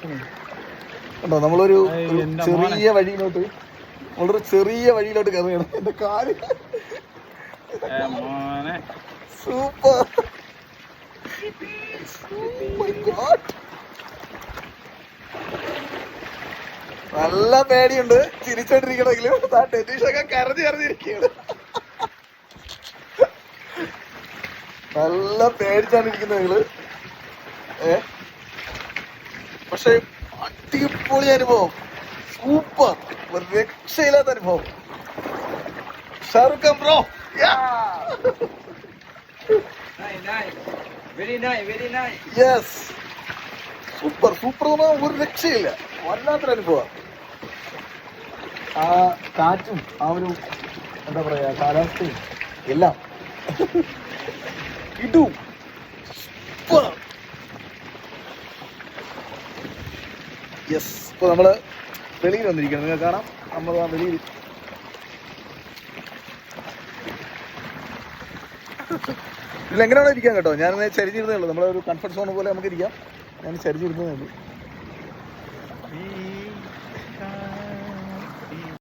കണ്ടോ, നമ്മളൊരു ചെറിയ വഴിയിലോട്ട് കയറുകയാണ്. എന്റെ കാല് സൂപ്പർ. നല്ല പേടിയുണ്ട് ചിരിച്ചോണ്ടിരിക്കണെങ്കിലും ടെന്നീഷൊക്കെ കരഞ്ഞിരിക്കുകയാണ്. നല്ല പേടിച്ചാണ് ഇരിക്കുന്നത് നിങ്ങള്. പക്ഷെ അടിപൊളി അനുഭവം, സൂപ്പർ, ഒരു രക്ഷയില്ലാത്ത അനുഭവം. Shahrukh Khan bro, yes, super super എന്ന് പറഞ്ഞാൽ ഒരു രക്ഷയില്ല, വല്ലാത്തൊരു അനുഭവം. ആ കാറ്റും ആ ഒരു എന്താ പറയാ കാലാവസ്ഥയും എല്ലാം ഇടും. യെസ്, ഇപ്പൊ നമ്മള് വെളിയിൽ വന്നിരിക്കണം, നിങ്ങൾക്ക് കാണാം. നമ്മൾ ആ വെളിയിൽ ഇതിലെങ്ങനെയാണോ ഇരിക്കാൻ കേട്ടോ. ഞാൻ ചരിഞ്ഞിരുന്നേ ഉള്ളൂ, നമ്മളെ ഒരു കംഫർട്ട് സോൺ പോലെ നമുക്ക് ഇരിക്കാം. ഞാൻ ചരിഞ്ഞിരുന്നേ ഉള്ളൂ.